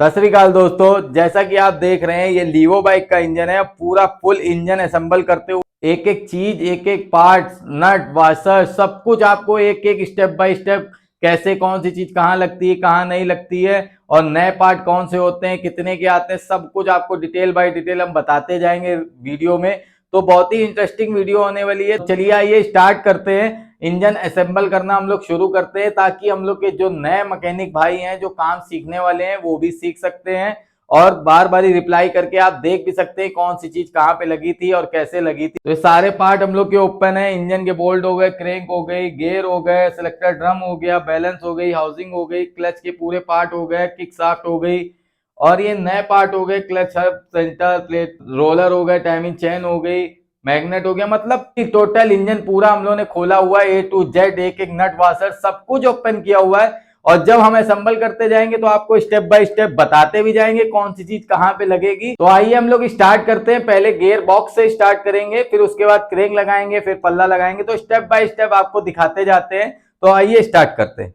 सत श्री अकाल दोस्तों, जैसा कि आप देख रहे हैं ये लीवो बाइक का इंजन है। पूरा फुल इंजन असेंबल करते हुए एक एक चीज, एक एक पार्ट, नट वाशर, सब कुछ आपको एक एक स्टेप बाय स्टेप कैसे कौन सी चीज कहाँ लगती है कहाँ नहीं लगती है और नए पार्ट कौन से होते हैं कितने के आते हैं, सब कुछ आपको डिटेल बाय डिटेल हम बताते जाएंगे वीडियो में। तो बहुत ही इंटरेस्टिंग वीडियो होने वाली है। चलिए आइए स्टार्ट करते हैं, इंजन असेंबल करना हम लोग शुरू करते हैं ताकि हम लोग के जो नए मैकेनिक भाई हैं जो काम सीखने वाले हैं वो भी सीख सकते हैं और बार बार रिप्लाई करके आप देख भी सकते हैं कौन सी चीज कहाँ पे लगी थी और कैसे लगी थी। तो ये सारे पार्ट हम लोग के ओपन है। इंजन के बोल्ट हो गए, क्रैंक हो गई, गियर हो गए, सिलेक्टर ड्रम हो गया, बैलेंस हो गई, हाउसिंग हो गई, क्लच के पूरे पार्ट हो गए, किक शाफ्ट हो गई और ये नए पार्ट हो गए, clutch hub, centre plate, roller हो गए, टाइमिंग चेन हो गई, मैग्नेट हो गया। मतलब कि टोटल इंजन पूरा हम लोगों ने खोला हुआ है, ए टू जेड, एक एक नट वाशर सब कुछ ओपन किया हुआ है। और जब हम असेंबल करते जाएंगे तो आपको स्टेप बाय स्टेप बताते भी जाएंगे कौन सी चीज कहाँ पे लगेगी। तो आइए हम लोग स्टार्ट करते हैं। पहले गियर बॉक्स से स्टार्ट करेंगे, फिर उसके बाद क्रैंक लगाएंगे, फिर पल्ला लगाएंगे। तो स्टेप बाय स्टेप आपको दिखाते जाते हैं। तो आइए स्टार्ट करते हैं।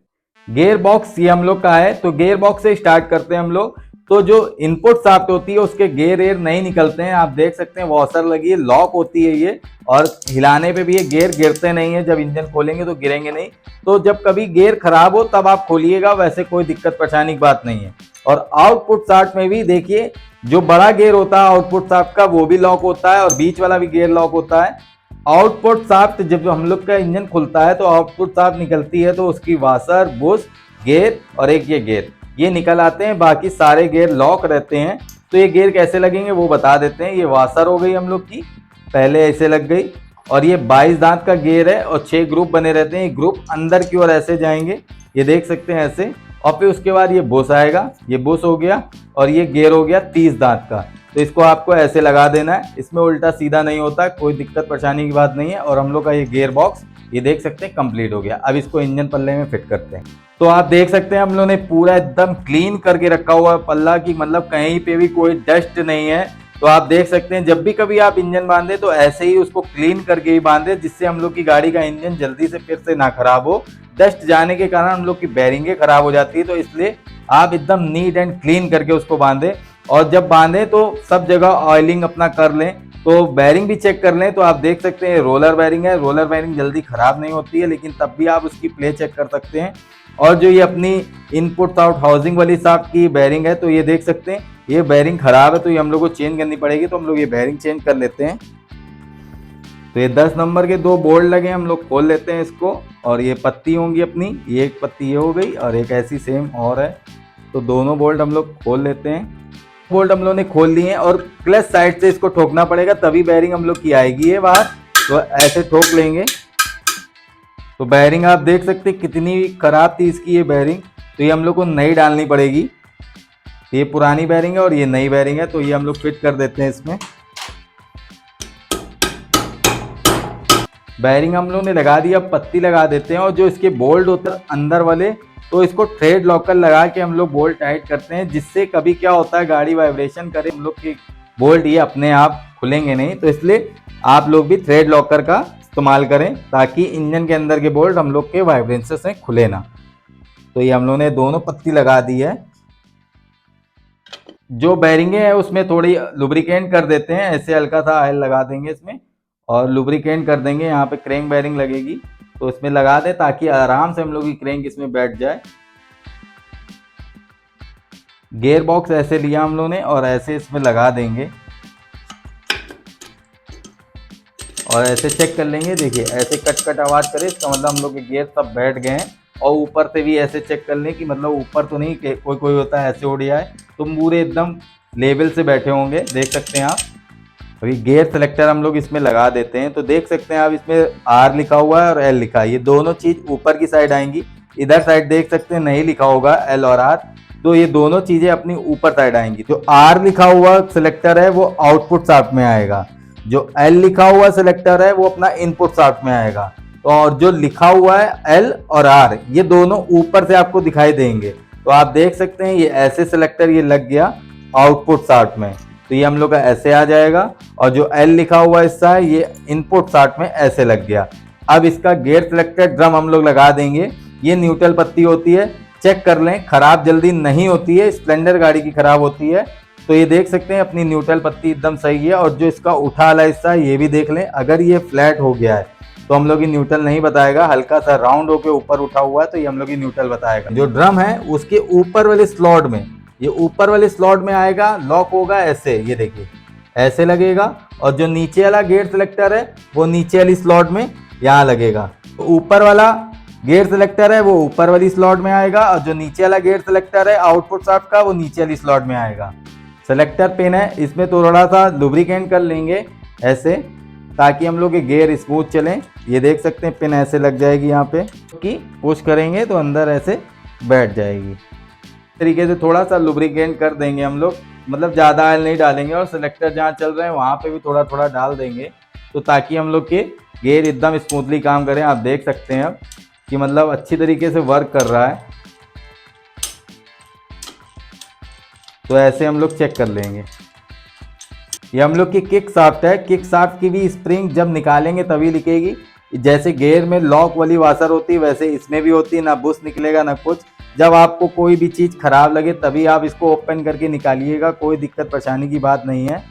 गियर बॉक्स ये हम लोग का है, तो गियर बॉक्स से स्टार्ट करते हैं हम लोग। तो जो इनपुट शाफ्ट होती है उसके गियर एयर नहीं निकलते हैं, आप देख सकते हैं वॉशर लगी है, लॉक होती है ये, और हिलाने पे भी ये गियर गिरते नहीं है। जब इंजन खोलेंगे तो गिरेंगे नहीं। तो जब कभी गियर खराब हो तब आप खोलिएगा, वैसे कोई दिक्कत परेशानी की बात नहीं है। और आउटपुट शाफ्ट में भी देखिए, जो बड़ा गियर होता है आउटपुट शाफ्ट का वो भी लॉक होता है और बीच वाला भी गियर लॉक होता है। आउटपुट शाफ्ट जब हम लोग का इंजन खुलता है तो आउटपुट शाफ्ट निकलती है, तो उसकी वाशर, बुश, गियर और एक ये गियर ये निकल आते हैं, बाकी सारे गियर लॉक रहते हैं। तो ये गियर कैसे लगेंगे वो बता देते हैं। ये वाशर हो गई हम लोग की, पहले ऐसे लग गई, और ये 22 दांत का गियर है और 6 ग्रुप बने रहते हैं। ये ग्रुप अंदर की ओर ऐसे जाएंगे, ये देख सकते हैं ऐसे। और फिर उसके बाद ये बुश आएगा, ये बुश हो गया, और ये गियर हो गया 30 दांत का। तो इसको आपको ऐसे लगा देना है, इसमें उल्टा सीधा नहीं होता, कोई दिक्कत परेशानी की बात नहीं है। और हम लोग का ये गियर बॉक्स ये देख सकते हैं कंप्लीट हो गया। अब इसको इंजन पल्ले में फिट करते हैं। तो आप देख सकते हैं हम लोगों ने पूरा एकदम क्लीन करके रखा हुआ है पल्ला की, मतलब कहीं पे भी कोई डस्ट नहीं है। तो आप देख सकते हैं जब भी कभी आप इंजन बांधे तो ऐसे ही उसको क्लीन करके ही बांधे, जिससे हम लोग की गाड़ी का इंजन जल्दी से फिर से ना खराब हो। डस्ट जाने के कारण हम लोग की बैरिंगे खराब हो जाती है, तो इसलिए आप एकदम नीट एंड क्लीन करके उसको बांधे। और जब बांधे तो सब जगह ऑयलिंग अपना कर लें, तो बैरिंग भी चेक कर लें। तो आप देख सकते हैं रोलर बैरिंग है, रोलर बैरिंग जल्दी खराब नहीं होती है, लेकिन तब भी आप उसकी प्ले चेक कर सकते हैं। और जो ये अपनी इनपुट आउट हाउसिंग वाली शाफ्ट की बैरिंग है, तो ये देख सकते हैं ये बैरिंग खराब है, तो ये हम लोग को चेंज करनी पड़ेगी। तो हम लोग ये बैरिंग चेंज कर लेते हैं। तो ये 10 नंबर के 2 बोल्ट लगे, हम लोग खोल लेते हैं इसको। और ये पत्ती होंगी अपनी, ये एक पत्ती ये हो गई और एक ऐसी सेम और है। तो दोनों बोल्ट हम लोग खोल लेते हैं। बोल्ट हम लोग ने खोल लिए हैं और क्लच साइड से इसको ठोकना पड़ेगा, तभी बैरिंग हम लोग की आएगी है बाहर। तो ऐसे ठोक लेंगे। तो बैरिंग आप देख सकते हैं कितनी खराब थी इसकी ये बैरिंग, तो ये हम लोग को नई डालनी पड़ेगी। ये पुरानी बैरिंग है और ये नई बैरिंग है, तो ये हम लोग फिट कर देते हैं इसमें। बैरिंग हम लोग ने लगा दिया, पत्ती लगा देते हैं। और जो इसके बोल्ट होते हैं अंदर वाले, तो इसको थ्रेड लॉकर लगा के हम लोग बोल्ट टाइट करते हैं, जिससे कभी क्या होता है गाड़ी वाइब्रेशन करे, हम लोग के बोल्ट ये अपने आप खुलेंगे नहीं। तो इसलिए आप लोग भी थ्रेड लॉकर का इस्तेमाल करें, ताकि इंजन के अंदर के बोल्ट हम लोग के वाइब्रेशन से खुले ना। तो ये हम लोग ने दोनों पत्ती लगा दी है। जो बैरिंगे हैं उसमें थोड़ी लुब्रिकेंट कर देते हैं, ऐसे हल्का सा ऑयल लगा देंगे इसमें और लुब्रिकेंट कर देंगे। यहाँ पे क्रैंक बैरिंग लगेगी, तो इसमें लगा दे ताकि आराम से हम लोग की क्रैंक इसमें बैठ जाए। गियर बॉक्स ऐसे लिया हम लोग ने और ऐसे इसमें लगा देंगे और ऐसे चेक कर लेंगे। देखिए ऐसे कट कट आवाज करे, इसका मतलब हम लोग के गियर सब बैठ गए हैं। और ऊपर से भी ऐसे चेक कर लें कि मतलब ऊपर तो नहीं, कोई कोई होता है ऐसे उड़ जाए, तो पूरे एकदम लेवल से बैठे होंगे, देख सकते हैं आप। अभी गियर सेलेक्टर हम लोग इसमें लगा देते हैं। तो देख सकते हैं आप इसमें R लिखा हुआ है और L लिखा है, ये दोनों चीज ऊपर की साइड आएंगी। इधर साइड देख सकते हैं नहीं लिखा होगा L और R, तो ये दोनों चीजें अपनी ऊपर साइड आएंगी। जो R लिखा हुआ सिलेक्टर है वो आउटपुट शाफ्ट में आएगा, जो L लिखा हुआ सिलेक्टर है वो अपना इनपुट शाफ्ट में आएगा। और जो लिखा हुआ है L और R ये दोनों ऊपर से आपको दिखाई देंगे। तो आप देख सकते हैं ये ऐसे सिलेक्टर ये लग गया आउटपुट शाफ्ट में, तो ये हम लोग का ऐसे आ जाएगा। और जो L लिखा हुआ हिस्सा है ये इनपुट शाफ्ट में ऐसे लग गया। अब इसका गियर सिलेक्टर ड्रम हम लोग लगा देंगे। ये न्यूट्रल पत्ती होती है, चेक कर लें, खराब जल्दी नहीं होती है, स्प्लेंडर गाड़ी की खराब होती है। तो ये देख सकते हैं अपनी न्यूट्रल पत्ती एकदम सही है, और जो इसका उठा वाला हिस्सा है ये भी देख लें, अगर ये फ्लैट हो गया है तो हम लोग की न्यूट्रल नहीं बताएगा, हल्का सा राउंड होकर ऊपर उठा हुआ है तो ये हम लोग की न्यूट्रल बताएगा। जो ड्रम है उसके ऊपर वाले स्लॉट में, ये ऊपर वाले स्लॉट में आएगा, लॉक होगा ऐसे, ये देखिए ऐसे लगेगा, और जो नीचे वाला गेयर सिलेक्टर है वो नीचे वाली स्लॉट में यहाँ लगेगा। तो ऊपर वाला गेयर सिलेक्टर है वो ऊपर वाली स्लॉट में आएगा, और जो नीचे वाला गेयर सिलेक्टर है आउटपुट शाफ्ट का वो नीचे वाली स्लॉट में आएगा। सिलेक्टर पिन है, इसमें थोड़ा सा लुब्रिकेंट कर लेंगे ऐसे, ताकि हम लोग के गेयर स्मूथ चलें। ये देख सकते हैं पिन ऐसे लग जाएगी यहाँ पे, कि पुश करेंगे तो अंदर ऐसे बैठ जाएगी। इस तरीके से थोड़ा सा लुब्रिकेंट कर देंगे हम लोग, मतलब ज़्यादा ऑयल नहीं डालेंगे, और सिलेक्टर जहाँ चल रहे हैं वहाँ पे भी थोड़ा थोड़ा डाल देंगे, तो ताकि हम लोग के गेयर एकदम स्मूथली काम करें। आप देख सकते हैं अब कि मतलब अच्छी तरीके से वर्क कर रहा है। तो ऐसे हम लोग चेक कर लेंगे। ये हम लोग की किक शाफ्ट है, किक शाफ्ट की भी स्प्रिंग जब निकालेंगे तभी लिखेगी। जैसे गेयर में लॉक वाली वाशर होती है वैसे इसमें भी होती है, ना बुश निकलेगा ना कुछ। जब आपको कोई भी चीज़ खराब लगे तभी आप इसको ओपन करके निकालिएगा, कोई दिक्कत परेशानी की बात नहीं है।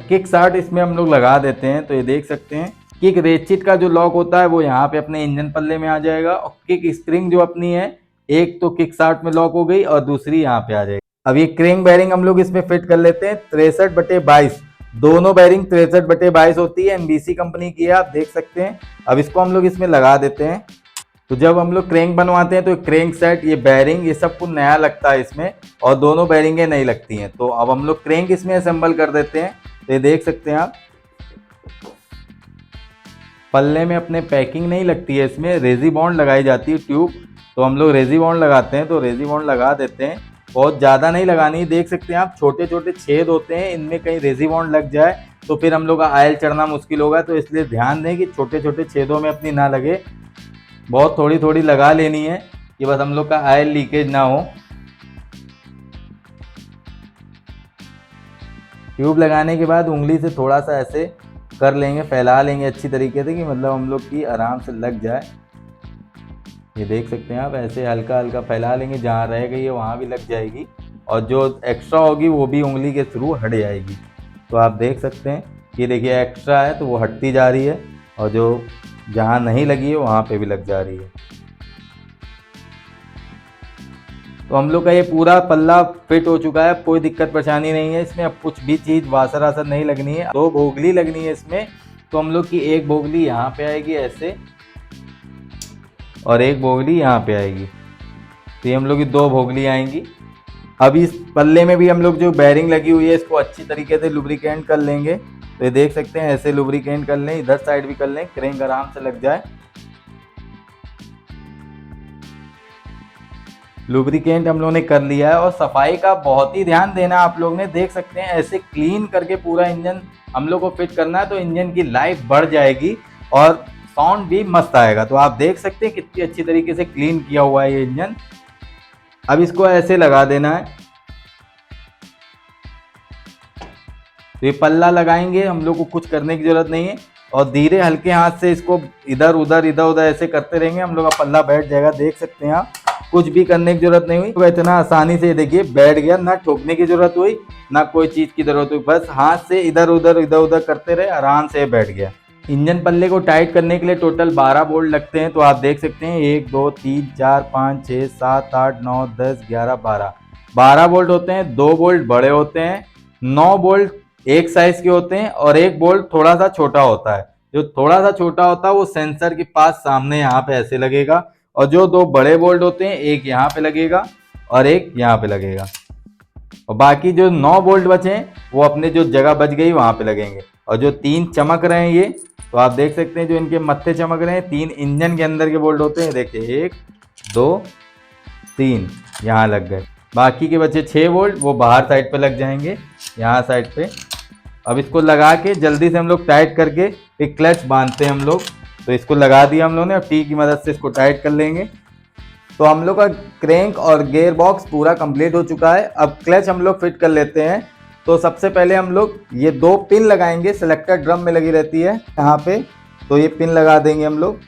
किक शाफ्ट इसमें हम लोग लगा देते हैं। तो ये देख सकते हैं किक रेचिट का जो लॉक होता है वो यहाँ पे अपने इंजन पल्ले में आ जाएगा, और किक स्प्रिंग जो अपनी है एक तो किक शाफ्ट में लॉक हो गई और दूसरी यहाँ पे आ जाएगी। अब ये क्रेंक बेरिंग हम लोग इसमें फिट कर लेते हैं 63/22, दोनों बेरिंग 63/22 होती है, एनबीसी कंपनी की है, आप देख सकते हैं। अब इसको हम लोग इसमें लगा देते हैं। तो जब हम लोग क्रेंक बनवाते हैं तो क्रेंक सेट, ये बेरिंग, ये सब कुछ नया लगता है इसमें, और दोनों बेरिंगें नहीं लगती हैं। तो अब हम लोग क्रेंक इसमें असेंबल कर देते हैं। तो ये देख सकते हैं आप, पल्ले में अपने पैकिंग नहीं लगती है, इसमें रेजी बॉन्ड लगाई जाती है ट्यूब। तो हम लोग रेजी बॉन्ड लगाते हैं, तो रेजी बॉन्ड लगा देते हैं, बहुत ज़्यादा नहीं लगानी। देख सकते हैं आप छोटे छोटे छेद होते हैं, इनमें कहीं रेजी बॉन्ड लग जाए तो फिर हम लोग का आयल चढ़ना मुश्किल होगा। तो इसलिए ध्यान दें कि छोटे छोटे छेदों में अपनी ना लगे, बहुत थोड़ी थोड़ी लगा लेनी है कि बस हम लोग का आयल लीकेज ना हो। ट्यूब लगाने के बाद उंगली से थोड़ा सा ऐसे कर लेंगे, फैला लेंगे अच्छी तरीके से, कि मतलब हम लोग की आराम से लग जाए। ये देख सकते हैं आप, ऐसे हल्का हल्का फैला लेंगे, जहाँ रह गई है वहाँ भी लग जाएगी, और जो एक्स्ट्रा होगी वो भी उंगली के थ्रू हट जाएगी। तो आप देख सकते हैं कि देखिए एक्स्ट्रा है तो वो हटती जा रही है, और जो जहाँ नहीं लगी है वहाँ पे भी लग जा रही है। तो हम लोग का ये पूरा पल्ला फिट हो चुका है, कोई दिक्कत परेशानी नहीं है इसमें। अब कुछ भी चीज़ वासर आसर नहीं लगनी है। 2 भोगली लगनी है इसमें। तो हम लोग की एक भोगली यहाँ पे आएगी ऐसे, और एक भोगली यहाँ पे आएगी। तो ये हम लोग की 2 भोगली आएंगी। अब इस पल्ले में भी हम लोग जो बेरिंग लगी हुई है इसको अच्छी तरीके से लुब्रिकेंट कर लेंगे। तो ये देख सकते हैं ऐसे लुब्रिकेंट कर लें, इधर साइड भी कर लें, क्रेंक आराम से लग जाए। लुब्रिकेंट हम लोगों ने कर लिया है, और सफाई का बहुत ही ध्यान देना आप लोग ने। देख सकते हैं ऐसे क्लीन करके पूरा इंजन हम लोग को फिट करना है, तो इंजन की लाइफ बढ़ जाएगी और साउंड भी मस्त आएगा। तो आप देख सकते हैं कितनी अच्छी तरीके से क्लीन किया हुआ है ये इंजन। अब इसको ऐसे लगा देना है। तो ये पल्ला लगाएंगे, हम लोग को कुछ करने की जरूरत नहीं है, और धीरे हल्के हाथ से इसको इधर उधर ऐसे करते रहेंगे, हम लोग का पल्ला बैठ जाएगा। देख सकते हैं आप, कुछ भी करने की जरूरत नहीं हुई, तो इतना आसानी से देखिए बैठ गया, ना ठोकने की जरूरत हुई ना कोई चीज़ की जरूरत हुई, बस हाथ से इधर उधर करते रहे, आराम से बैठ गया। इंजन पल्ले को टाइट करने के लिए टोटल 12 बोल्ट लगते हैं। तो आप देख सकते हैं 1 2 3 4 5 6 7 8 9 10 11 12 बोल्ट होते हैं। 2 बोल्ट बड़े होते हैं, 9 बोल्ट एक साइज के होते हैं, और 1 बोल्ट थोड़ा सा छोटा होता है। जो थोड़ा सा छोटा होता है वो सेंसर के पास सामने यहाँ पे ऐसे लगेगा, और जो 2 बड़े बोल्ट होते हैं एक यहाँ पे लगेगा और एक यहाँ पे लगेगा, और बाकी जो 9 बोल्ट बचे हैं वो अपने जो जगह बच गई वहां पे लगेंगे। और जो 3 चमक रहे हैं ये, तो आप देख सकते हैं जो इनके मत्थे चमक रहे हैं, 3 इंजन के अंदर के बोल्ट होते हैं। देखिए 1 2 3 यहाँ लग गए, बाकी के बचे 6 बोल्ट वो बाहर साइड पे लग जाएंगे, यहाँ साइड पे। अब इसको लगा के जल्दी से हम लोग टाइट करके एक क्लच बांधते हैं हम लोग। तो इसको लगा दिया हम लोगों ने, अब टी की मदद से इसको टाइट कर लेंगे। तो हम लोग का क्रेंक और गियर बॉक्स पूरा कंप्लीट हो चुका है। अब क्लच हम लोग फिट कर लेते हैं। तो सबसे पहले हम लोग ये 2 पिन लगाएंगे, सिलेक्टर ड्रम में लगी रहती है यहाँ पे, तो ये पिन लगा देंगे हम लोग।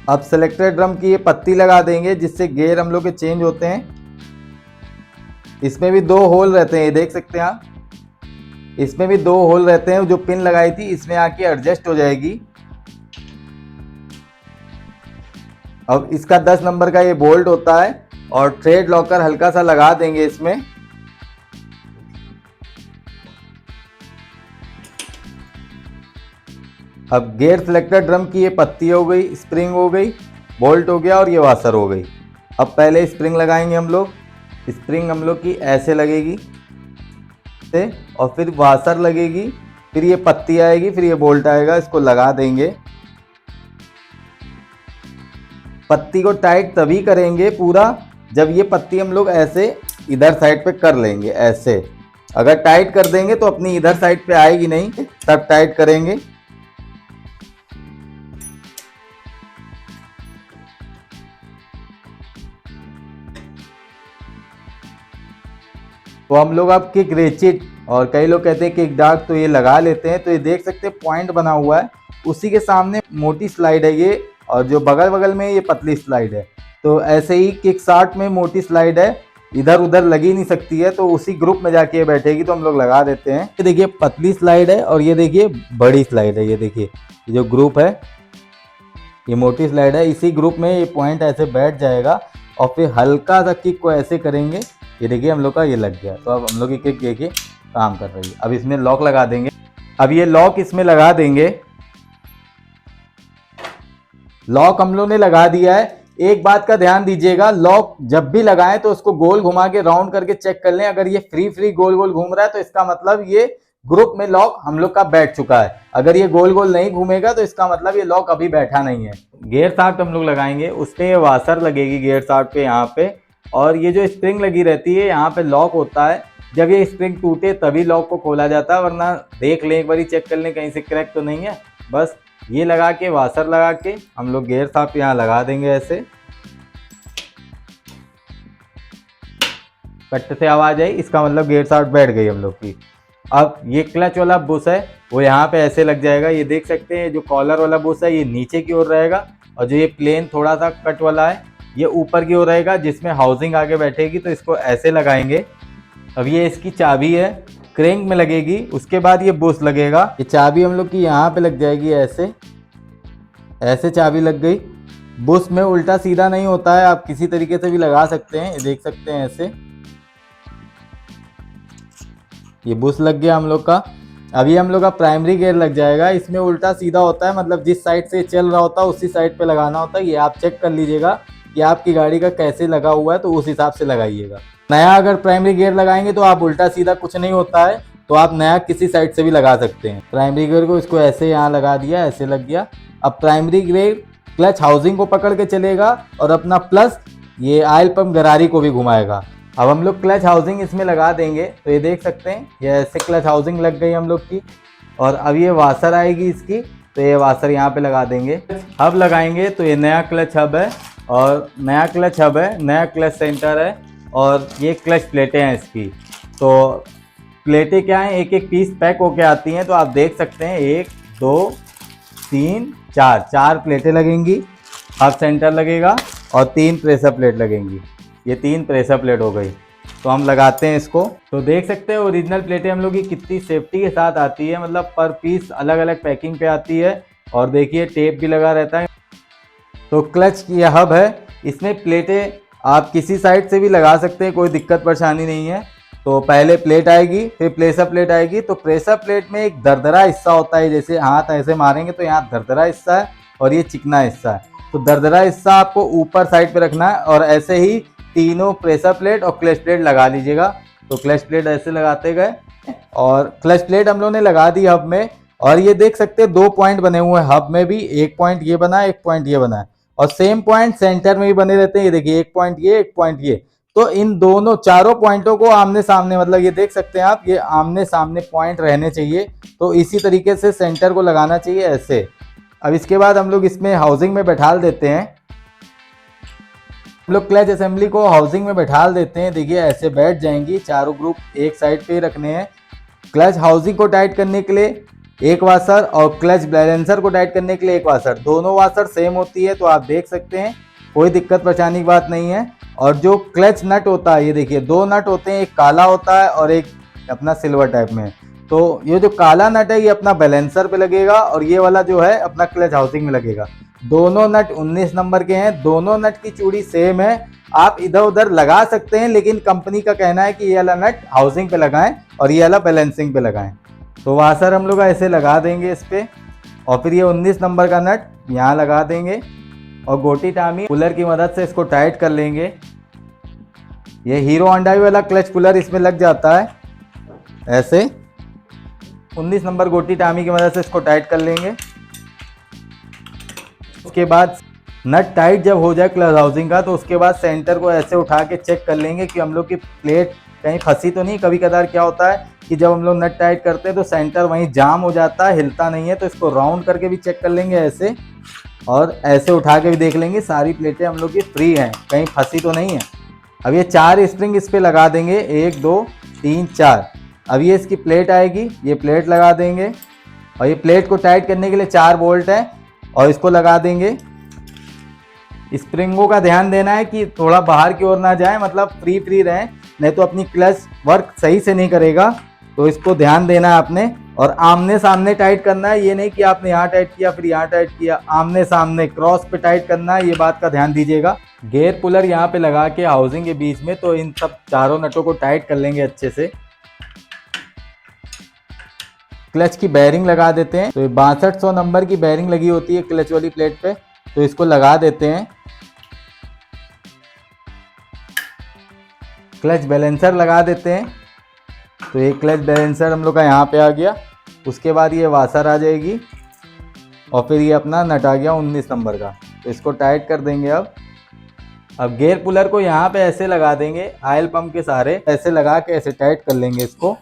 अब सिलेक्टर ड्रम की ये पत्ती लगा देंगे जिससे गियर हम लोग के चेंज होते हैं। इसमें भी 2 होल रहते हैं, ये देख सकते हैं आप। इसमें भी 2 होल रहते हैं, जो पिन लगाई थी इसमें आके एडजस्ट हो जाएगी। अब इसका 10 नंबर का ये बोल्ट होता है और थ्रेड लॉकर हल्का सा लगा देंगे इसमें। अब गियर सिलेक्टर ड्रम की ये पत्ती हो गई, स्प्रिंग हो गई, बोल्ट हो गया और ये वाशर हो गई। अब पहले स्प्रिंग लगाएंगे हम लोग। स्प्रिंग हम लोग की ऐसे लगेगी और फिर वाशर लगेगी, फिर ये पत्ती आएगी, फिर ये बोल्ट आएगा। इसको लगा देंगे। पत्ती को टाइट तभी करेंगे पूरा जब ये पत्ती हम लोग ऐसे इधर साइड पे कर लेंगे, ऐसे। अगर टाइट कर देंगे तो अपनी इधर साइड पे आएगी नहीं, तब टाइट करेंगे। तो हम लोग अब किक रेचिट और कई लोग कहते हैं किक डार्ट, तो ये लगा लेते हैं। तो ये देख सकते हैं पॉइंट बना हुआ है, उसी के सामने मोटी स्लाइड है ये, और जो बगल बगल में ये पतली स्लाइड है। तो ऐसे ही किक स्टार्ट में मोटी स्लाइड है, इधर उधर लगी नहीं सकती है, तो उसी ग्रुप में जाके ये बैठेगी, तो हम लोग लगा देते हैं। ये देखिए पतली स्लाइड है और ये देखिए बड़ी स्लाइड है। ये देखिए जो ग्रुप है ये मोटी स्लाइड है, इसी ग्रुप में ये पॉइंट ऐसे बैठ जाएगा और फिर हल्का सा किक को ऐसे करेंगे। ये देखिए हम लोग का ये लग गया। तो अब हम लोग की किक देखिए काम कर रही है। अब इसमें लॉक लगा देंगे। अब ये लॉक इसमें लगा देंगे। लॉक हम लोग ने लगा दिया है। एक बात का ध्यान दीजिएगा, लॉक जब भी लगाएं तो उसको गोल घुमा के राउंड करके चेक कर लें। अगर ये फ्री गोल गोल घूम रहा है तो इसका मतलब ये ग्रुप में लॉक हम लोग का बैठ चुका है। अगर ये गोल गोल नहीं घूमेगा तो इसका मतलब ये लॉक अभी बैठा नहीं है। गियर शाफ्ट हम लोग लगाएंगे, उसपे ये वाशर लगेगी गियर शाफ्ट पे यहाँ पे, और ये जो स्प्रिंग लगी रहती है यहाँ पे लॉक होता है। जब ये स्प्रिंग टूटे तभी लॉक को खोला जाता है, वरना देख लें एक बार चेक कर लें कहीं से क्रैक तो नहीं है। बस ये लगा के वाशर लगा के हम लोग गियर शाफ्ट यहाँ लगा देंगे ऐसे। कट से आवाज आई, इसका मतलब गियर शाफ्ट बैठ गई हम लोग की। अब ये क्लच वाला बुश है वो यहाँ पे ऐसे लग जाएगा। ये देख सकते हैं जो कॉलर वाला बुश है ये नीचे की ओर रहेगा, और जो ये प्लेन थोड़ा सा कट वाला है ये ऊपर की ओर रहेगा, जिसमें हाउसिंग आगे बैठेगी। तो इसको ऐसे लगाएंगे। अब ये इसकी चाबी है, क्रैंक में लगेगी, उसके बाद ये बुश लगेगा। ये चाबी हम लोग की यहाँ पे लग जाएगी ऐसे, ऐसे चाबी लग गई। बुश में उल्टा सीधा नहीं होता है, आप किसी तरीके से भी लगा सकते हैं। ये देख सकते हैं ऐसे, ये बुश लग गया हम लोग का। अभी हम लोग का प्राइमरी गियर लग जाएगा। इसमें उल्टा सीधा होता है, मतलब जिस साइड से चल रहा होता है उसी साइड पे लगाना होता है। ये आप चेक कर लीजिएगा कि आपकी गाड़ी का कैसे लगा हुआ है, तो उस हिसाब से लगाइएगा। नया अगर प्राइमरी गियर लगाएंगे तो आप उल्टा सीधा कुछ नहीं होता है, तो आप नया किसी साइड से भी लगा सकते हैं। प्राइमरी गियर को इसको ऐसे यहाँ लगा दिया, ऐसे लग गया। अब प्राइमरी गियर क्लच हाउसिंग को पकड़ के चलेगा और अपना प्लस ये ऑयल पंप गरारी को भी घुमाएगा। अब हम लोग क्लच हाउसिंग इसमें लगा देंगे। तो ये देख सकते हैं ये ऐसे क्लच हाउसिंग लग गई हम लोग की। और अब ये वाशर आएगी इसकी, तो ये वाशर यहाँ पे लगा देंगे। हब लगाएंगे, तो ये नया क्लच हब है और नया क्लच हब है, नया क्लच सेंटर है, और ये क्लच प्लेटें हैं इसकी। तो प्लेटें क्या हैं, एक एक पीस पैक होके आती हैं। तो आप देख सकते हैं 1 2 3 4 प्लेटें लगेंगी, हब सेंटर लगेगा और 3 प्रेशर प्लेट लगेंगी। ये 3 प्रेशर प्लेट हो गई। तो हम लगाते हैं इसको। तो देख सकते हैं ओरिजिनल प्लेटें हम लोग की कितनी सेफ्टी के साथ आती है, मतलब पर पीस अलग अलग पैकिंग पे आती है। और देखिए टेप भी लगा रहता है। तो क्लच की यह हब है, इसमें प्लेटें आप किसी साइड से भी लगा सकते हैं, कोई दिक्कत परेशानी नहीं है। तो पहले प्लेट आएगी, फिर प्रेशर प्लेट आएगी। तो प्रेशर प्लेट में एक दरदरा हिस्सा होता है, जैसे हाथ ऐसे मारेंगे तो यहाँ दरदरा हिस्सा है और ये चिकना हिस्सा है। तो दरदरा हिस्सा आपको ऊपर साइड पे रखना है, और ऐसे ही तीनों प्रेशर प्लेट और क्लच प्लेट लगा लीजिएगा। तो क्लच प्लेट ऐसे लगाते गए और क्लच प्लेट हम लोग ने लगा दी हब में। और ये देख सकते हैं 2 पॉइंट बने हुए हैं हब में भी, एक पॉइंट ये बना है, एक पॉइंट ये बना है, और सेम पॉइंट सेंटर में भी बने रहते हैं। ये देखिए एक पॉइंट ये, एक पॉइंट ये। तो इन दोनों चारों पॉइंटों को आमने सामने, मतलब ये देख सकते हैं आप, ये आमने सामने पॉइंट रहने चाहिए। तो इसी तरीके से सेंटर को लगाना चाहिए ऐसे। अब इसके बाद हम लोग इसमें हाउसिंग में बैठाल देते हैं। हम लोग क्लच असेंबली को हाउसिंग में बैठाल देते हैं। देखिए ऐसे बैठ जाएंगी, चारों ग्रुप एक साइड पे रखने हैं। क्लच हाउसिंग को टाइट करने के लिए एक वाशर और क्लच बैलेंसर को टाइट करने के लिए एक वाशर, दोनों वाशर सेम होती है तो आप देख सकते हैं कोई दिक्कत परेशानी की बात नहीं है। और जो क्लच नट होता है ये देखिए दो नट होते हैं, एक काला होता है और एक अपना सिल्वर टाइप में। तो ये जो काला नट है ये अपना बैलेंसर पे लगेगा और ये वाला जो है अपना क्लच हाउसिंग में लगेगा। दोनों नट 19 नंबर के हैं, दोनों नट की चूड़ी सेम है, आप इधर उधर लगा सकते हैं लेकिन कंपनी का कहना है कि ये वाला नट हाउसिंग पे लगाएं और ये वाला बैलेंसिंग पे लगाएं। तो वाशर हम लोग ऐसे लगा देंगे इस पे और फिर ये 19 नंबर का नट यहाँ लगा देंगे और गोटी टामी पुलर की मदद से इसको टाइट कर लेंगे। ये हीरो होंडा वाला क्लच पुलर इसमें लग जाता है ऐसे। 19 नंबर गोटी टामी की मदद से इसको टाइट कर लेंगे। उसके बाद नट टाइट जब हो जाए क्लच हाउसिंग का तो उसके बाद सेंटर को ऐसे उठा के चेक कर लेंगे कि हम लोग की प्लेट कहीं फंसी तो नहीं। कभी कदार क्या होता है कि जब हम लोग नट टाइट करते हैं तो सेंटर वहीं जाम हो जाता है, हिलता नहीं है, तो इसको राउंड करके भी चेक कर लेंगे ऐसे और ऐसे उठा के भी देख लेंगे सारी प्लेटें हम लोग की फ्री हैं, कहीं फंसी तो नहीं है। अब ये 4 स्प्रिंग इस पे लगा देंगे, 1 2 3 4। अब ये इसकी प्लेट आएगी, ये प्लेट लगा देंगे और ये प्लेट को टाइट करने के लिए 4 बोल्ट है और इसको लगा देंगे। स्प्रिंगों का ध्यान देना है कि थोड़ा बाहर की ओर ना जाए, मतलब फ्री रहें, नहीं तो अपनी क्लच वर्क सही से नहीं करेगा, तो इसको ध्यान देना है आपने। और आमने सामने टाइट करना है, ये नहीं कि आपने यहाँ टाइट किया फिर यहाँ टाइट किया, आमने सामने क्रॉस पे टाइट करना है, ये बात का ध्यान दीजिएगा। गेयर पुलर यहाँ पे लगा के हाउसिंग के बीच में, तो इन सब चारों नटों को टाइट कर लेंगे अच्छे से। क्लच की बेयरिंग लगा देते हैं, तो 6200 नंबर की बेयरिंग लगी होती है क्लच वाली प्लेट पे, तो इसको लगा देते हैं। क्लच बैलेंसर लगा देते हैं, तो ये क्लच बैलेंसर हम लोग का यहाँ पे आ गया। उसके बाद ये वाशर आ जाएगी और फिर ये अपना नट आ गया 19 नंबर का, तो इसको टाइट कर देंगे। अब गेयर पुलर को यहाँ पे ऐसे लगा देंगे, ऑयल पंप के सहारे ऐसे लगा के ऐसे टाइट कर लेंगे इसको।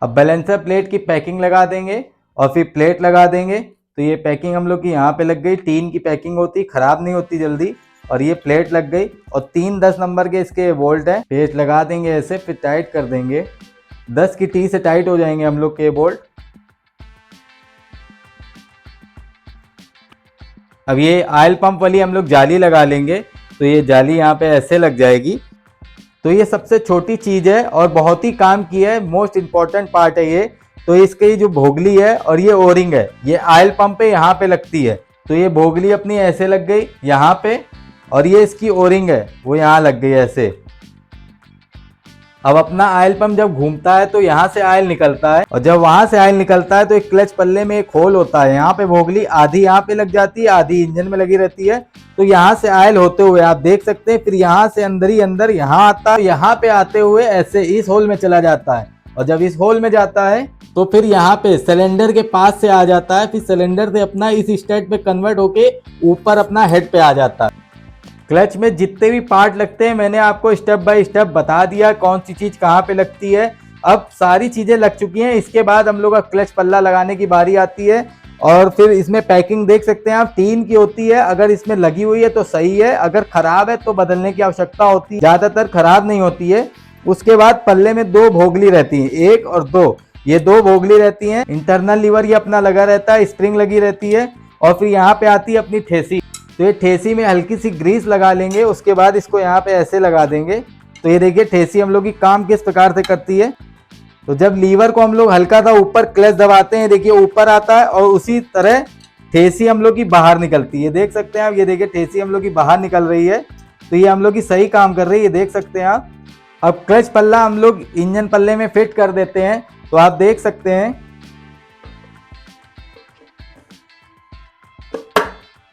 अब बैलेंसर प्लेट की पैकिंग लगा देंगे और फिर प्लेट लगा देंगे। तो ये पैकिंग हम लोग की यहाँ पे लग गई, टीन की पैकिंग होती, खराब नहीं होती जल्दी। और ये प्लेट लग गई और 3 10 नंबर के इसके बोल्ट है, पेस्ट लगा देंगे ऐसे, फिर टाइट कर देंगे। 10 की टी से टाइट हो जाएंगे हम लोग के बोल्ट। अब ये ऑयल पंप वाली हम लोग जाली लगा लेंगे, तो ये जाली यहाँ पे ऐसे लग जाएगी। तो ये सबसे छोटी चीज़ है और बहुत ही काम की है, मोस्ट इम्पॉर्टेंट पार्ट है ये। तो इसकी जो भोगली है और ये ओरिंग है, ये ऑयल पंप पे यहाँ पे लगती है। तो ये भोगली अपनी ऐसे लग गई यहाँ पे और ये इसकी ओरिंग है वो यहाँ लग गई ऐसे। अब अपना ऑयल पंप जब घूमता है तो यहाँ से ऑयल निकलता है और जब वहां से ऑयल निकलता है तो एक क्लच पल्ले में एक होल होता है, यहाँ पे भोगली आधी यहाँ पे लग जाती है, आधी इंजन में लगी रहती है। तो यहाँ से ऑयल होते हुए आप देख सकते हैं, फिर यहाँ से अंदर ही अंदर यहाँ आता है, यहाँ पे आते हुए ऐसे इस होल में चला जाता है और जब इस होल में जाता है तो फिर यहाँ पे सिलेंडर के पास से आ जाता है, फिर सिलेंडर से अपना इस स्टेट पे कन्वर्ट होके ऊपर अपना हेड पे आ जाता है। क्लच में जितने भी पार्ट लगते हैं मैंने आपको स्टेप बाय स्टेप बता दिया कौन सी चीज़ कहाँ पे लगती है। अब सारी चीज़ें लग चुकी हैं, इसके बाद हम लोग का क्लच पल्ला लगाने की बारी आती है। और फिर इसमें पैकिंग देख सकते हैं आप, टीन की होती है, अगर इसमें लगी हुई है तो सही है, अगर खराब है तो बदलने की आवश्यकता होती है, ज़्यादातर खराब नहीं होती है। उसके बाद पल्ले में 2 भोगली रहती हैं, 1 और 2, ये 2 भोगली रहती हैं। इंटरनल लीवर ये अपना लगा रहता है, स्प्रिंग लगी रहती है और फिर यहाँ पे आती है अपनी ठेसी। तो ये ठेसी में हल्की सी ग्रीस लगा लेंगे, उसके बाद इसको यहाँ पे ऐसे लगा देंगे। तो ये देखिए ठेसी हम लोग की काम किस प्रकार से करती है। तो जब लीवर को हम लोग हल्का सा ऊपर क्लच दबाते हैं, देखिए ऊपर आता है और उसी तरह ठेसी हम लोग की बाहर निकलती है, देख सकते हैं आप। ये देखिए ठेसी हम लोग की बाहर निकल रही है, तो ये हम लोग की सही काम कर रही है, देख सकते हैं आप। अब क्लच पल्ला हम लोग इंजन पल्ले में फिट कर देते हैं, तो आप देख सकते हैं।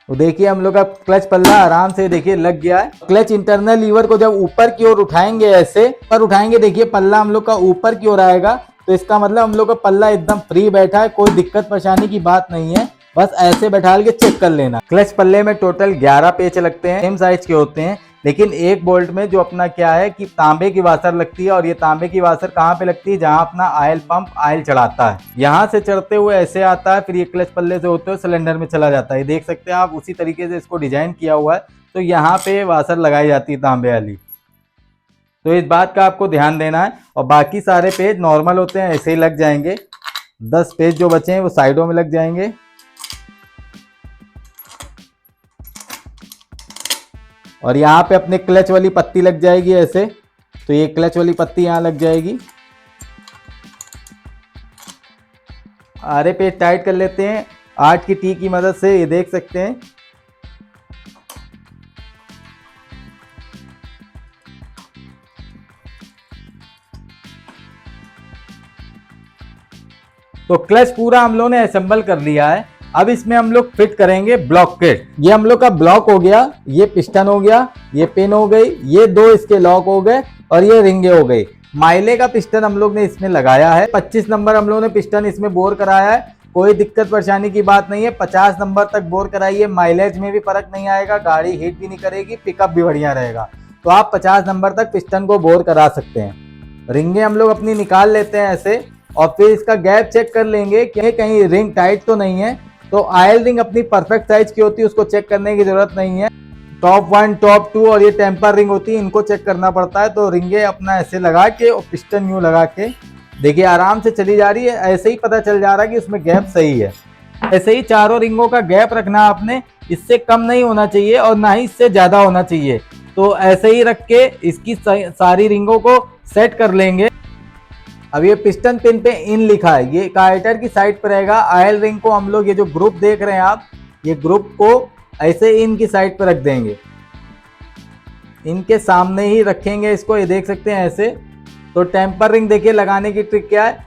तो देखिए हम लोग का क्लच पल्ला आराम से देखिए लग गया है। क्लच इंटरनल लीवर को जब ऊपर की ओर उठाएंगे, ऐसे ऊपर उठाएंगे, देखिए पल्ला हम लोग का ऊपर की ओर आएगा, तो इसका मतलब हम लोग का पल्ला एकदम फ्री बैठा है, कोई दिक्कत परेशानी की बात नहीं है। बस ऐसे बैठा के चेक कर लेना। क्लच पल्ले में टोटल 11 पेच लगते हैं, सेम साइज के होते हैं, लेकिन एक बोल्ट में जो अपना क्या है कि तांबे की वाशर लगती है। और ये तांबे की वाशर कहाँ पे लगती है, जहाँ अपना ऑयल पंप ऑयल चढ़ाता है, यहाँ से चढ़ते हुए ऐसे आता है, फिर ये क्लच पल्ले से होते हुए सिलेंडर में चला जाता है। देख सकते हैं आप, उसी तरीके से इसको डिजाइन किया हुआ है। तो यहाँ पे वाशर लगाई जाती है तांबे वाली, तो इस बात का आपको ध्यान देना है। और बाकी सारे पेज नॉर्मल होते हैं, ऐसे ही लग जाएंगे। 10 स्पेस जो बचे हैं वो साइडों में लग जाएंगे। और यहाँ पे अपने क्लच वाली पत्ती लग जाएगी ऐसे, तो ये क्लच वाली पत्ती यहाँ लग जाएगी। आरे पेज टाइट कर लेते हैं 8 की टी की मदद से, ये देख सकते हैं। तो क्लच पूरा हम लोगों ने असेंबल कर लिया है। अब इसमें हम लोग फिट करेंगे ब्लॉक किट। ये हम लोग का ब्लॉक हो गया, ये पिस्टन हो गया, ये पिन हो गई, ये 2 इसके लॉक हो गए और ये रिंगे हो गई। माइले का पिस्टन हम लोग ने इसमें लगाया है। 25 नंबर हम लोगों ने पिस्टन इसमें बोर कराया है। कोई दिक्कत परेशानी की बात नहीं है, 50 नंबर तक बोर कराइए, माइलेज में भी फर्क नहीं आएगा, गाड़ी हीट भी नहीं करेगी, पिकअप भी बढ़िया रहेगा। तो आप 50 नंबर तक पिस्टन को बोर करा सकते हैं। रिंगे हम लोग अपनी निकाल लेते हैं ऐसे, और फिर इसका गैप चेक कर लेंगे कि कहीं रिंग टाइट तो नहीं है। तो आयल रिंग अपनी परफेक्ट साइज की होती है, उसको चेक करने की जरूरत नहीं है। टॉप 1, टॉप 2 और ये टेम्पर रिंग होती है, इनको चेक करना पड़ता है। तो रिंगे अपना ऐसे लगा के और पिस्टन यूं लगा के देखिए आराम से चली जा रही है। ऐसे ही पता चल जा रहा है कि उसमें गैप सही है। ऐसे ही चारों रिंगों का गैप रखना आपने, इससे कम नहीं होना चाहिए और ना ही इससे ज्यादा होना चाहिए। तो ऐसे ही रख के इसकी सारी रिंगों को सेट कर लेंगे। अब ये पिस्टन पिन पे इन लिखा है, ये कार्टर की साइड पर रहेगा। आयल रिंग को हम लोग ये जो ग्रुप देख रहे हैं आप, ये ग्रुप को ऐसे इन की साइड पर रख देंगे, इनके सामने ही रखेंगे इसको, ये देख सकते हैं ऐसे। तो टेम्पर रिंग देखिए लगाने की ट्रिक क्या है,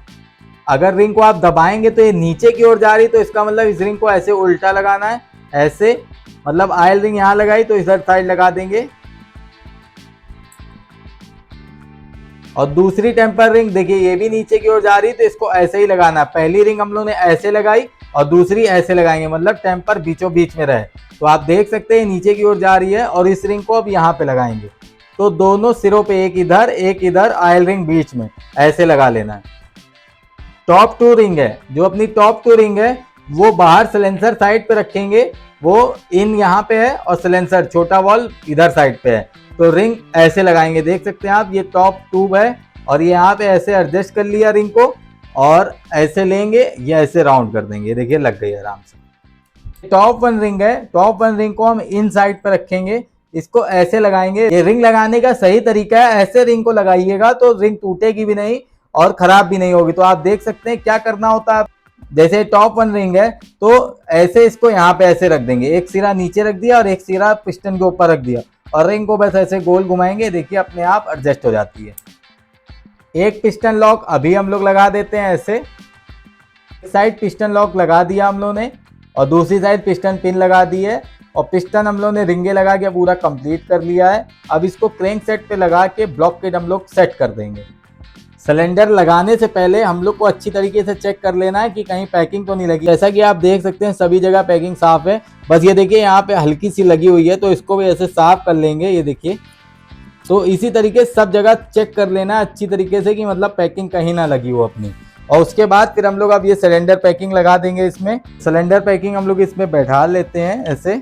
अगर रिंग को आप दबाएंगे तो ये नीचे की ओर जा रही, तो इसका मतलब इस रिंग को ऐसे उल्टा लगाना है, ऐसे। मतलब आयल रिंग यहाँ लगाई तो इधर साइड लगा देंगे। और दूसरी टेम्पर रिंग देखिए ये भी नीचे की ओर जा रही है, तो इसको ऐसे ही लगाना है। पहली रिंग हम लोग ने ऐसे लगाई और दूसरी ऐसे लगाएंगे, मतलब टेम्पर बीचों बीच में रहे। तो आप देख सकते हैं नीचे की ओर जा रही है और इस रिंग को अब यहाँ पे लगाएंगे। तो दोनों सिरों पे एक इधर आयल रिंग बीच में ऐसे लगा लेना है। टॉप 2 रिंग है, जो अपनी टॉप 2 रिंग है वो बाहर सिलेंसर साइड पे रखेंगे, वो इन यहाँ पे है और सिलेंसर छोटा वॉल इधर साइड पे है। तो रिंग ऐसे लगाएंगे, देख सकते हैं आप, ये टॉप ट्यूब है और ये यहाँ पे ऐसे एडजस्ट कर लिया रिंग को और ऐसे लेंगे, ये ऐसे राउंड कर देंगे, देखिए लग गई आराम से। टॉप 1 रिंग है, टॉप 1 रिंग को हम इन साइड पे रखेंगे, इसको ऐसे लगाएंगे। ये रिंग लगाने का सही तरीका है, ऐसे रिंग को लगाइएगा तो रिंग टूटेगी भी नहीं और खराब भी नहीं होगी। तो आप देख सकते हैं क्या करना होता है। जैसे टॉप 1 रिंग है तो ऐसे इसको यहाँ पे ऐसे रख देंगे, एक सिरा नीचे रख दिया और एक सिरा पिस्टन के ऊपर रख दिया और रिंग को बस ऐसे गोल घुमाएंगे, देखिए अपने आप एडजस्ट हो जाती है। एक पिस्टन लॉक अभी हम लोग लगा देते हैं ऐसे, एक साइड पिस्टन लॉक लगा दिया हम लोग ने और दूसरी साइड पिस्टन पिन लगा दी है और पिस्टन हम लोग ने रिंगे लगा के पूरा कंप्लीट कर लिया है। अब इसको क्रैंक सेट पे लगा के ब्लॉक किट हम लोग सेट कर देंगे। सिलेंडर लगाने से पहले हम लोग को अच्छी तरीके से चेक कर लेना है कि कहीं पैकिंग तो नहीं लगी। जैसा कि आप देख सकते हैं सभी जगह पैकिंग साफ है, बस ये देखिए यहाँ पे हल्की सी लगी हुई है, तो इसको भी ऐसे साफ कर लेंगे, ये देखिए। तो इसी तरीके से सब जगह चेक कर लेना अच्छी तरीके से कि मतलब पैकिंग कहीं ना लगी हो अपनी। और उसके बाद फिर हम लोग अब ये सिलेंडर पैकिंग लगा देंगे इसमें। सिलेंडर पैकिंग हम लोग इसमें बैठा लेते हैं ऐसे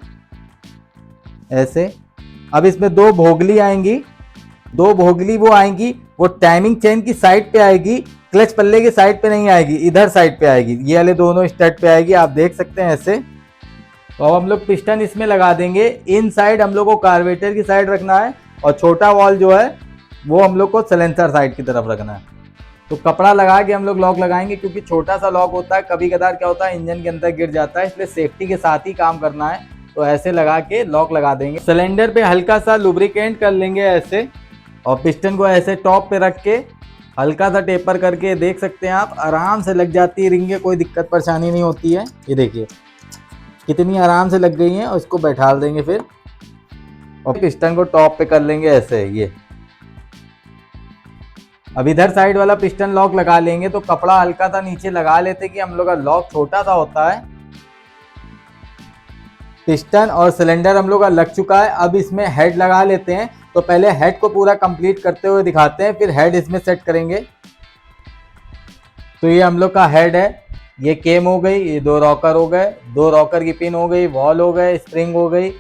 ऐसे। अब इसमें 2 भोगली आएंगी, 2 भोगली वो आएंगी, वो टाइमिंग चेन की साइड पे आएगी, क्लच पल्ले की साइड पे नहीं आएगी, इधर साइड पे आएगी, ये वाले दोनों स्टड पे आएगी, आप देख सकते हैं ऐसे। तो अब हम लोग पिस्टन इसमें लगा देंगे। इन साइड हम लोग को कार्बोरेटर की साइड रखना है और छोटा वॉल जो है वो हम लोग को सिलेंसर साइड की तरफ रखना है। तो कपड़ा लगा के हम लोग लॉक लगाएंगे, क्योंकि छोटा सा लॉक होता है, कभी कदार क्या होता है इंजन के अंदर गिर जाता है, इसलिए सेफ्टी के साथ ही काम करना है। तो ऐसे लगा के लॉक लगा देंगे। सिलेंडर पे हल्का सा लुब्रिकेंट कर लेंगे ऐसे और पिस्टन को ऐसे टॉप पे रख के हल्का सा टेपर करके देख सकते हैं आप, आराम से लग जाती है रिंगे, कोई दिक्कत परेशानी नहीं होती है। ये देखिए कितनी आराम से लग गई हैं और इसको बैठा देंगे फिर और पिस्टन को टॉप पे कर लेंगे ऐसे। ये अब इधर साइड वाला पिस्टन लॉक लगा लेंगे, तो कपड़ा हल्का सा नीचे लगा लेते कि हम लोग का लॉक छोटा सा होता है। पिस्टन और सिलेंडर हम लोग का लग चुका है। अब इसमें हेड लगा लेते हैं। तो पहले हेड को पूरा कंप्लीट करते हुए दिखाते हैं, फिर हेड इसमें सेट करेंगे। तो ये हम लोग का हेड है, ये केम हो गई, ये 2 रॉकर हो गए, 2 रॉकर की पिन हो गई, वॉल हो गए, स्प्रिंग हो गई,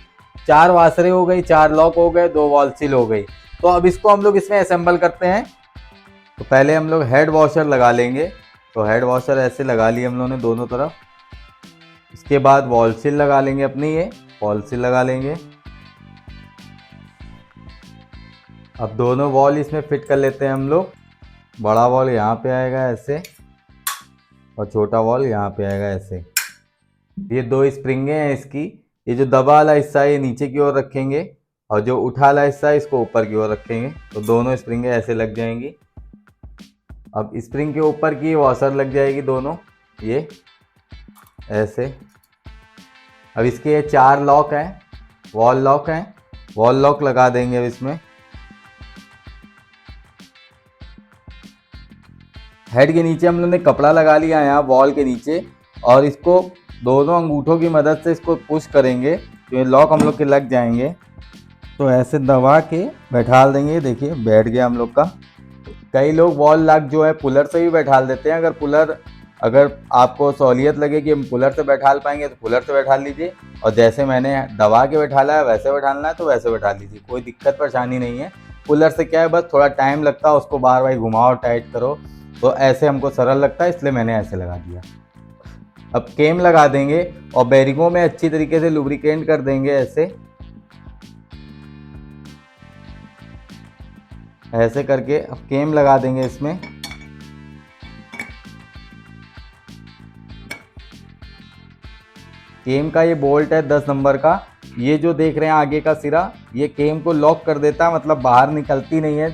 4 वासरे हो गई, 4 लॉक हो गए, 2 वॉल सील हो गई। तो अब इसको हम लोग इसमें असेंबल करते हैं। तो पहले हम लोग हेड वॉशर लगा लेंगे। तो हेड वॉशर ऐसे लगा लिए हम लोगों ने दोनों तरफ। इसके बाद वॉल सील लगा लेंगे अपनी, ये वॉल सील लगा लेंगे। अब दोनों वॉल इसमें फिट कर लेते हैं हम लोग। बड़ा वॉल यहाँ पे आएगा ऐसे और छोटा वॉल यहाँ पे आएगा ऐसे। ये दो स्प्रिंगे हैं इसकी। ये जो दबा वाला हिस्सा है ये नीचे की ओर रखेंगे और जो उठा वाला हिस्सा है इसको ऊपर की ओर रखेंगे, तो दोनों स्प्रिंगे ऐसे लग जाएंगी। अब स्प्रिंग के ऊपर की वॉशर लग जाएगी दोनों, ये ऐसे। अब इसके ये 4 लॉक हैं, वॉल लॉक हैं, वॉल लॉक लगा देंगे अब इसमें। हेड के नीचे हम लोग ने कपड़ा लगा लिया है यहाँ वॉल के नीचे, और इसको दोनों अंगूठों की मदद से इसको पुश करेंगे तो ये लॉक हम लोग के लग जाएंगे। तो ऐसे दबा के बैठा देंगे, देखिए बैठ गया हम लोग का। कई लोग वॉल लॉक जो है पुलर से भी बैठा देते हैं। अगर आपको सहूलियत लगे कि हम पुलर से बैठा पाएंगे तो पुलर से बैठा लीजिए, और जैसे मैंने दबा के बैठाला है वैसे बैठाना है तो वैसे बैठा लीजिए, कोई दिक्कत परेशानी नहीं है। पुलर से क्या है, बस थोड़ा टाइम लगता है, उसको बार बार घुमाओ टाइट करो, तो ऐसे हमको सरल लगता है इसलिए मैंने ऐसे लगा दिया। अब केम लगा देंगे और बेरिंगों में अच्छी तरीके से लुब्रिकेंट कर देंगे ऐसे करके। अब केम लगा देंगे इसमें। केम का ये बोल्ट है 10 नंबर का, ये जो देख रहे हैं आगे का सिरा, ये केम को लॉक कर देता है, मतलब बाहर निकलती नहीं है।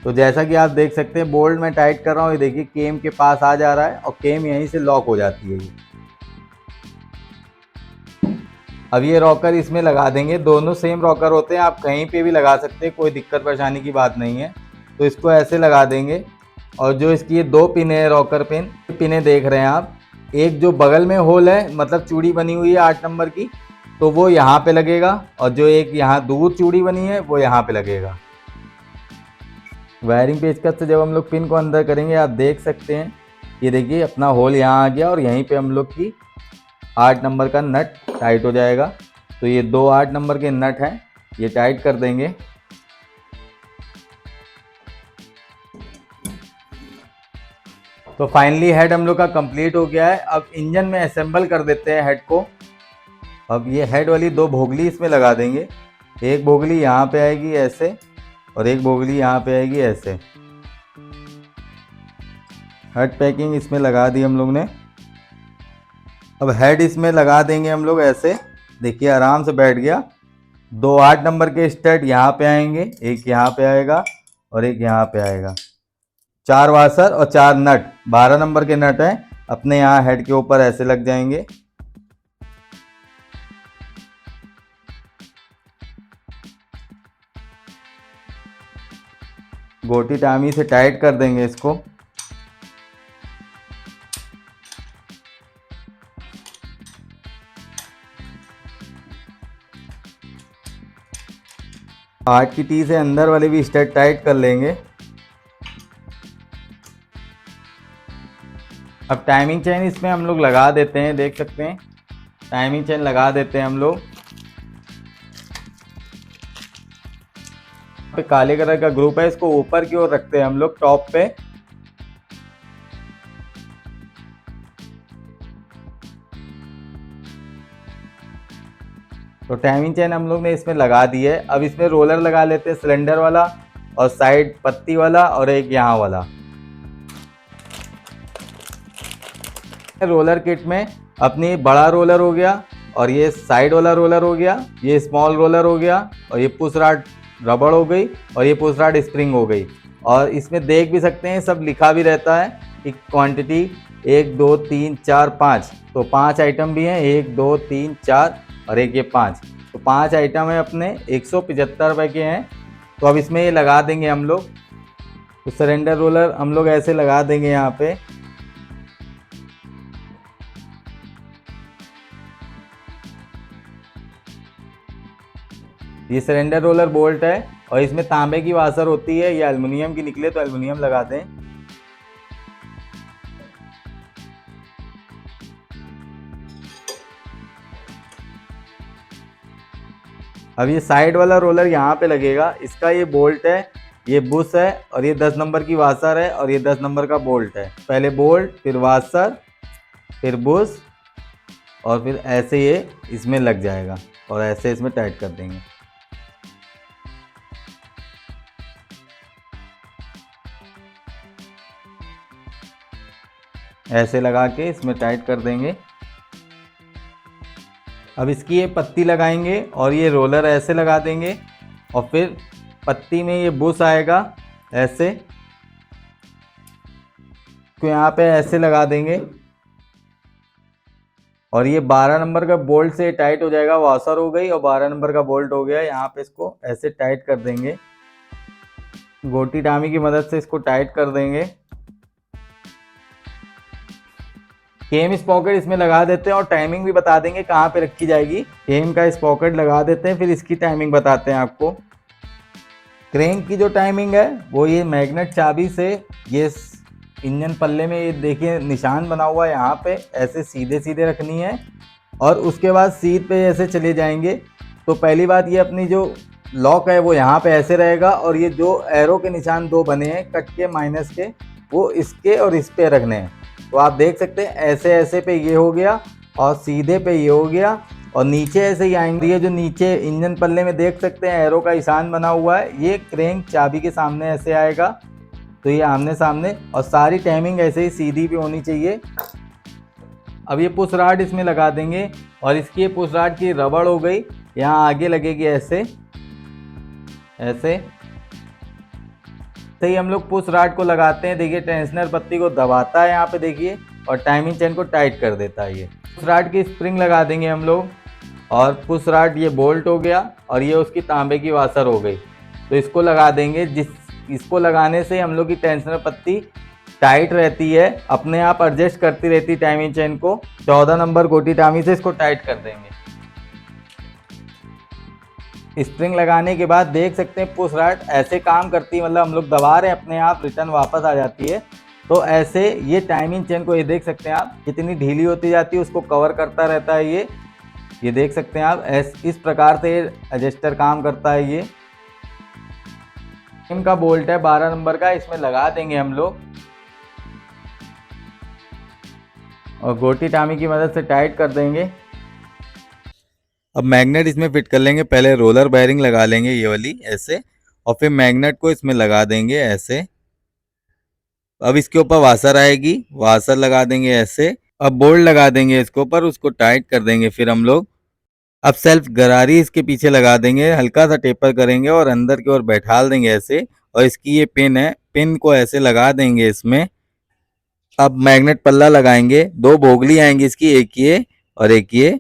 तो जैसा कि आप देख सकते हैं बोल्ट में टाइट कर रहा हूँ, ये देखिए केम के पास आ जा रहा है और केम यहीं से लॉक हो जाती है ये। अब ये रॉकर इसमें लगा देंगे, दोनों सेम रॉकर होते हैं, आप कहीं पे भी लगा सकते हैं, कोई दिक्कत परेशानी की बात नहीं है। तो इसको ऐसे लगा देंगे, और जो इसकी ये 2 पिन है रॉकर पिने देख रहे हैं आप, एक जो बगल में होल है मतलब चूड़ी बनी हुई है 8 नंबर की, तो वो यहाँ पे लगेगा, और जो एक यहाँ दूर चूड़ी बनी है वो यहाँ पे लगेगा। वायरिंग पेचकस से जब हम लोग पिन को अंदर करेंगे, आप देख सकते हैं ये देखिए अपना होल यहाँ आ गया, और यहीं पे हम लोग की 8 नंबर का नट टाइट हो जाएगा। तो ये 2 8 नंबर के नट हैं, ये टाइट कर देंगे। तो फाइनली हेड हम लोग का कंप्लीट हो गया है। अब इंजन में असेंबल कर देते हैं हेड को। अब ये हेड वाली 2 भोगली इसमें लगा देंगे, एक भोगली यहाँ पे आएगी ऐसे, और एक भोगली यहाँ पे आएगी ऐसे। हेड पैकिंग इसमें लगा दी हम लोग ने। अब हेड इसमें लगा देंगे हम लोग ऐसे, देखिए आराम से बैठ गया। 2 8 नंबर के स्टड यहाँ पे आएंगे, एक यहाँ पे आएगा और एक यहाँ पे आएगा। 4 वाशर और 4 नट, 12 नंबर के नट हैं, अपने यहाँ हेड के ऊपर ऐसे लग जाएंगे। गोटी टामी से टाइट कर देंगे इसको। आठ की टी से अंदर वाले भी स्टड टाइट कर लेंगे। अब टाइमिंग चेन इसमें हम लोग लगा देते हैं, देख सकते हैं टाइमिंग चेन लगा देते हैं हम लोग। पे काले कलर का ग्रुप है, इसको ऊपर की ओर रखते हैं हम लोग टॉप पे। तो टाइमिंग चेन हम लोग ने इसमें लगा दी है। अब इसमें रोलर लगा लेते हैं, सिलेंडर वाला और साइड पत्ती वाला और एक यहाँ वाला। रोलर किट में अपनी बड़ा रोलर हो गया, और ये साइड वाला रोलर हो गया, ये स्मॉल रोलर हो गया, और ये पुश रॉड रबड़ हो गई, और ये पुश रॉड स्प्रिंग हो गई। और इसमें देख भी सकते हैं सब लिखा भी रहता है कि क्वांटिटी 1 2 3 4 5, तो 5 आइटम भी हैं, 1 2 3 4 और एक ये 5, तो 5 आइटम है अपने 175 रुपये के हैं। तो अब इसमें ये लगा देंगे हम लोग। तो सरेंडर रोलर हम लोग ऐसे लगा देंगे यहाँ पे। ये सिलेंडर रोलर बोल्ट है, और इसमें तांबे की वाशर होती है, या एल्युमिनियम की निकले तो एल्युमिनियम लगा दें। अब ये साइड वाला रोलर यहाँ पे लगेगा, इसका ये बोल्ट है, ये बुश है और ये 10 नंबर की वाशर है और ये 10 नंबर का बोल्ट है। पहले बोल्ट, फिर वाशर, फिर बुश और फिर ऐसे ये इसमें लग जाएगा और ऐसे इसमें टाइट कर देंगे। ऐसे लगा के इसमें टाइट कर देंगे। अब इसकी ये पत्ती लगाएंगे और ये रोलर ऐसे लगा देंगे और फिर पत्ती में ये बुश आएगा ऐसे, तो यहाँ पे ऐसे लगा देंगे और ये 12 नंबर का बोल्ट से टाइट हो जाएगा। वॉशर हो गई और 12 नंबर का बोल्ट हो गया। यहाँ पे इसको ऐसे टाइट कर देंगे, गोटी टामी की मदद से इसको टाइट कर देंगे। केम स्पॉकेट इसमें लगा देते हैं और टाइमिंग भी बता देंगे कहाँ पे रखी जाएगी। केम का स्पॉकेट लगा देते हैं, फिर इसकी टाइमिंग बताते हैं आपको। क्रेंक की जो टाइमिंग है वो ये मैग्नेट चाबी से ये इंजन पल्ले में ये देखिए निशान बना हुआ है, यहाँ पे ऐसे सीधे सीधे रखनी है और उसके बाद सीध पे ऐसे चले जाएंगे। तो पहली बात ये अपनी जो लॉक है वो यहाँ पे ऐसे रहेगा और ये जो एरो के निशान दो बने हैं कट के माइनस के, वो इसके और इस पे रखने हैं। तो आप देख सकते हैं ऐसे ऐसे पे ये हो गया और सीधे पे ये हो गया और नीचे ऐसे ही आएंगे। ये जो नीचे इंजन पल्ले में देख सकते हैं एरो का निशान बना हुआ है, ये क्रेंक चाबी के सामने ऐसे आएगा। तो ये आमने सामने और सारी टाइमिंग ऐसे ही सीधी भी होनी चाहिए। अब ये पुश रॉड इसमें लगा देंगे और इसकी ये पुश रॉड की रबड़ हो गई, यहाँ आगे लगेगी ऐसे ऐसे। सही हम लोग पुश रॉड को लगाते हैं, देखिए टेंशनर पत्ती को दबाता है यहाँ पे देखिए और टाइमिंग चेन को टाइट कर देता है। ये पुश रॉड की स्प्रिंग लगा देंगे हम लोग और पुश रॉड ये बोल्ट हो गया और ये उसकी तांबे की वाशर हो गई। तो इसको लगा देंगे, इसको लगाने से हम लोग की टेंशनर पत्ती टाइट रहती है, अपने आप एडजस्ट करती रहती है टाइमिंग चेन को। 14 नंबर गोटी टामी से इसको टाइट कर देंगे। स्प्रिंग लगाने के बाद देख सकते हैं पुश रॉड ऐसे काम करती है, मतलब हम लोग दबा रहे हैं अपने आप रिटर्न वापस आ जाती है। तो ऐसे ये टाइमिंग चेन को ये देख सकते हैं आप कितनी ढीली होती जाती है, उसको कवर करता रहता है ये देख सकते हैं आप। इस प्रकार से एडजस्टर काम करता है। ये इनका बोल्ट है 12 नंबर का, इसमें लगा देंगे हम लोग और गोटी टामी की मदद से टाइट कर देंगे। अब मैग्नेट इसमें फिट कर लेंगे, पहले रोलर बेयरिंग लगा लेंगे ये वाली ऐसे और फिर मैग्नेट को इसमें लगा देंगे ऐसे। अब इसके ऊपर वाशर आएगी, वाशर लगा देंगे ऐसे। अब बोल्ट लगा देंगे इसके ऊपर, उसको टाइट कर देंगे फिर हम लोग। अब सेल्फ गरारी इसके पीछे लगा देंगे, हल्का सा टेपर करेंगे और अंदर की ओर बैठाल देंगे ऐसे। और इसकी ये पिन है, पिन को ऐसे लगा देंगे इसमें। अब मैग्नेट पल्ला लगाएंगे, 2 बोगली आएंगी इसकी, एक ये और एक ये।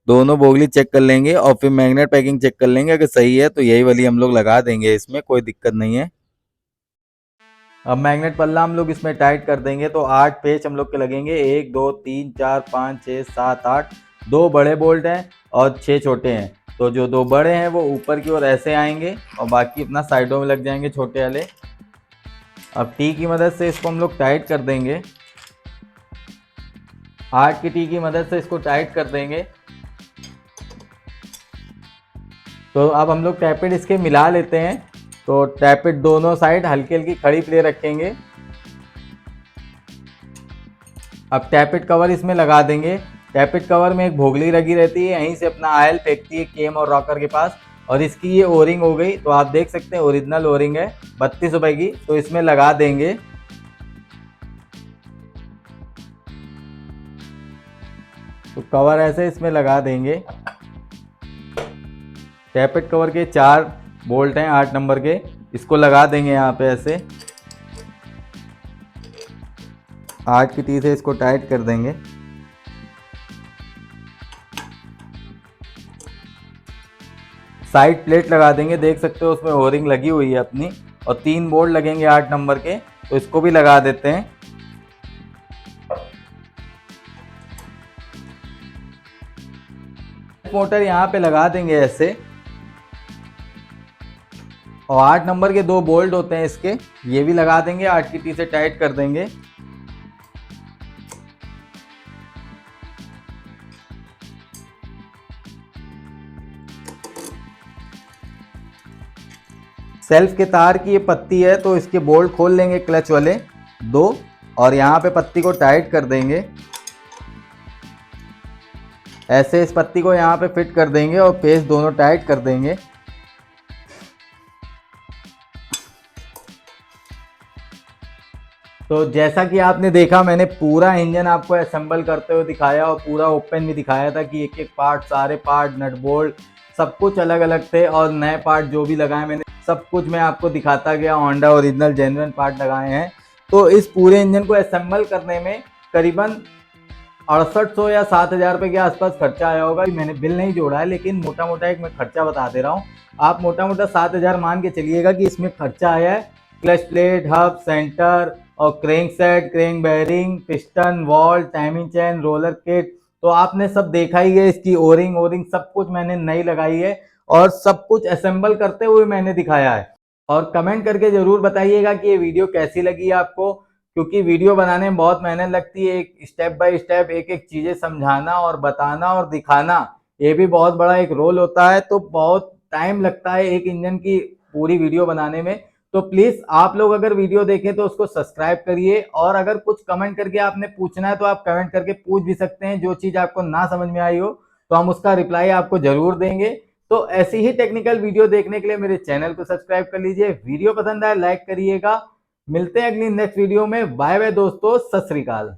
दोनों बोगली चेक कर लेंगे और फिर मैग्नेट पैकिंग चेक कर लेंगे, अगर सही है तो यही वाली हम लोग लगा देंगे, इसमें कोई दिक्कत नहीं है। अब मैग्नेट पल्ला हम लोग इसमें टाइट कर देंगे। तो 8 पेच हम लोग के लगेंगे, 1 2 3 4 5 6 7 8। 2 बड़े बोल्ट हैं और 6 छोटे हैं। तो जो 2 बड़े हैं वो ऊपर की ओर ऐसे आएंगे और बाकी अपना साइडों में लग जाएंगे छोटे वाले। अब टी की मदद से इसको हम लोग टाइट कर देंगे, 8 की टी की मदद से इसको टाइट कर देंगे। तो अब हम लोग टैपेड इसके मिला लेते हैं। तो टैपेड दोनों साइड हल्की हल्की खड़ी प्लेट रखेंगे। अब टैपेड कवर इसमें लगा देंगे। टैपेड कवर में एक भोगली लगी रहती है, यहीं से अपना आयल फेंकती है केम और रॉकर के पास। और इसकी ये ओरिंग हो गई, तो आप देख सकते हैं ओरिजिनल ओरिंग है 32 रुपए की। तो इसमें लगा देंगे। तो कवर ऐसे इसमें लगा देंगे। टैपेड कवर के 4 बोल्ट हैं 8 नंबर के, इसको लगा देंगे यहाँ पे ऐसे। 8 की टी से इसको टाइट कर देंगे। साइड प्लेट लगा देंगे, देख सकते हो उसमें ओरिंग लगी हुई है अपनी। और 3 बोल्ट लगेंगे 8 नंबर के, तो इसको भी लगा देते हैं। मोटर यहाँ पे लगा देंगे ऐसे। और 8 नंबर के 2 बोल्ट होते हैं इसके, ये भी लगा देंगे, 8 की टी से टाइट कर देंगे। सेल्फ के तार की ये पत्ती है, तो इसके बोल्ट खोल लेंगे क्लच वाले 2 और यहाँ पे पत्ती को टाइट कर देंगे। ऐसे इस पत्ती को यहाँ पे फिट कर देंगे और पेच दोनों टाइट कर देंगे। तो जैसा कि आपने देखा, मैंने पूरा इंजन आपको असेंबल करते हुए दिखाया और पूरा ओपन भी दिखाया था कि एक एक पार्ट, सारे पार्ट, नट बोल्ट सब कुछ अलग अलग थे और नए पार्ट जो भी लगाए मैंने सब कुछ मैं आपको दिखाता गया। होंडा ओरिजिनल जेन्युइन पार्ट लगाए हैं। तो इस पूरे इंजन को असेंबल करने में करीबन 6800 या 7000 रुपये के आसपास खर्चा आया होगा। मैंने बिल नहीं जोड़ा है, लेकिन मोटा मोटा एक मैं खर्चा बता दे रहा हूँ। आप मोटा मोटा 7000 मान के चलिएगा कि इसमें खर्चा आया है। क्लच प्लेट, हब, सेंटर और crank set, crank bearing, piston, wall, timing chain, roller kit तो आपने सब देखा ही है। इसकी ओरिंग ओरिंग सब कुछ मैंने नई लगाई है और सब कुछ असेंबल करते हुए मैंने दिखाया है। और कमेंट करके जरूर बताइएगा कि ये वीडियो कैसी लगी आपको, क्योंकि वीडियो बनाने में बहुत मेहनत लगती है। एक स्टेप बाय स्टेप एक एक चीजें समझाना और बताना और दिखाना, ये भी बहुत बड़ा एक रोल होता है। तो बहुत टाइम लगता है एक इंजन की पूरी वीडियो बनाने में। तो प्लीज आप लोग अगर वीडियो देखें तो उसको सब्सक्राइब करिए, और अगर कुछ कमेंट करके आपने पूछना है तो आप कमेंट करके पूछ भी सकते हैं। जो चीज आपको ना समझ में आई हो तो हम उसका रिप्लाई आपको जरूर देंगे। तो ऐसी ही टेक्निकल वीडियो देखने के लिए मेरे चैनल को सब्सक्राइब कर लीजिए। वीडियो पसंद आए लाइक करिएगा। मिलते हैं अगली नेक्स्ट वीडियो में। बाय बाय दोस्तों, सत श्री अकाल।